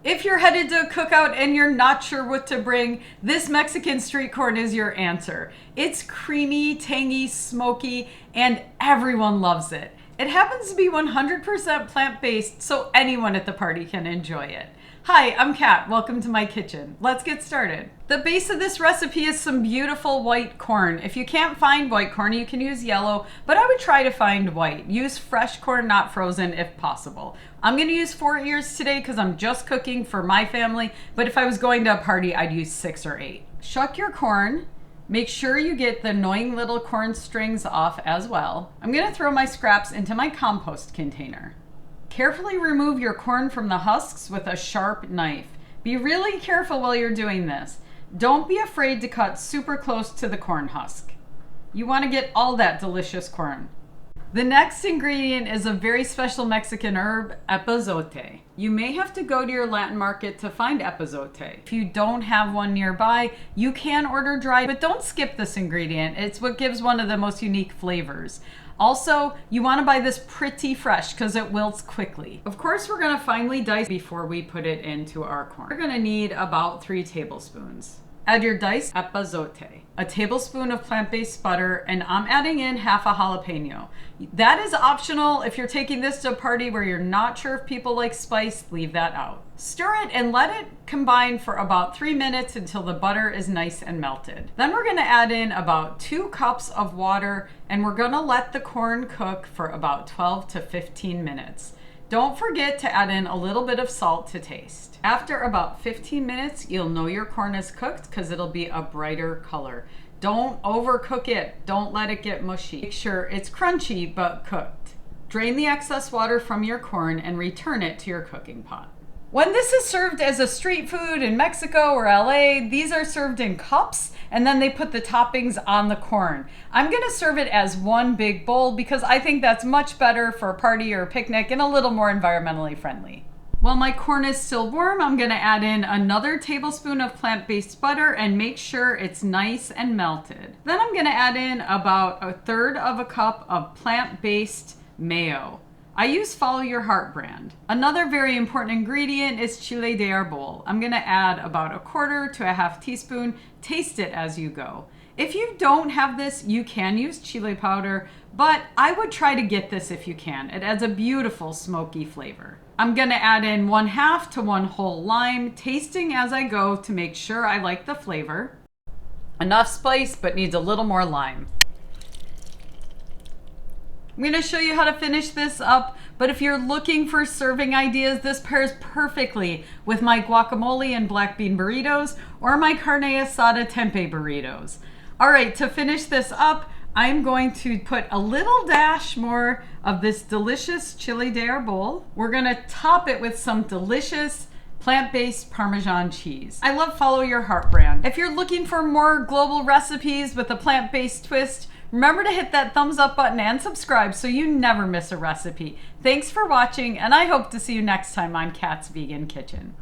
If you're headed to a cookout and you're not sure what to bring, this Mexican street corn is your answer. It's creamy, tangy, smoky, and everyone loves it. It happens to be 100% plant-based, so anyone at the party can enjoy it. Hi, I'm Kat. Welcome to my kitchen. Let's get started. The base of this recipe is some beautiful white corn. If you can't find white corn, you can use yellow, but I would try to find white. Use fresh corn, not frozen, if possible. I'm going to use 4 ears today because I'm just cooking for my family, but if I was going to a party, I'd use 6 or 8. Shuck your corn. Make sure you get the annoying little corn strings off as well. I'm going to throw my scraps into my compost container. Carefully remove your corn from the husks with a sharp knife. Be really careful while you're doing this. Don't be afraid to cut super close to the corn husk. You want to get all that delicious corn. The next ingredient is a very special Mexican herb, epazote. You may have to go to your Latin market to find epazote. If you don't have one nearby, you can order dry, but don't skip this ingredient. It's what gives one of the most unique flavors. Also, you want to buy this pretty fresh because it wilts quickly. Of course, we're going to finely dice before we put it into our corn. We're going to need about 3 tablespoons. Add your diced epazote, a tablespoon of plant-based butter, and I'm adding in half a jalapeno. That is optional. If you're taking this to a party where you're not sure if people like spice, leave that out. Stir it and let it combine for about 3 minutes until the butter is nice and melted. Then we're going to add in about 2 cups of water, and we're going to let the corn cook for about 12 to 15 minutes. Don't forget to add in a little bit of salt to taste. After about 15 minutes, you'll know your corn is cooked because it'll be a brighter color. Don't overcook it. Don't let it get mushy. Make sure it's crunchy but cooked. Drain the excess water from your corn and return it to your cooking pot. When this is served as a street food in Mexico or LA, these are served in cups and then they put the toppings on the corn. I'm gonna serve it as one big bowl because I think that's much better for a party or a picnic and a little more environmentally friendly. While my corn is still warm, I'm gonna add in another tablespoon of plant-based butter and make sure it's nice and melted. Then I'm gonna add in about 1/3 of a cup of plant-based mayo. I use Follow Your Heart brand. Another very important ingredient is chile de arbol. I'm gonna add about 1/4 to 1/2 teaspoon. Taste it as you go. If you don't have this, you can use chili powder, but I would try to get this if you can. It adds a beautiful smoky flavor. I'm gonna add in 1/2 to 1 whole lime, tasting as I go to make sure I like the flavor. Enough spice, but needs a little more lime. I'm going to show you how to finish this up, but if you're looking for serving ideas, this pairs perfectly with my guacamole and black bean burritos or my carne asada tempeh burritos. All right, to finish this up, I'm going to put a little dash more of this delicious chile de arbol. We're going to top it with some delicious plant-based Parmesan cheese. I love Follow Your Heart brand. If you're looking for more global recipes with a plant-based twist, remember to hit that thumbs up button and subscribe so you never miss a recipe. Thanks for watching, and I hope to see you next time on Kat's Vegan Kitchen.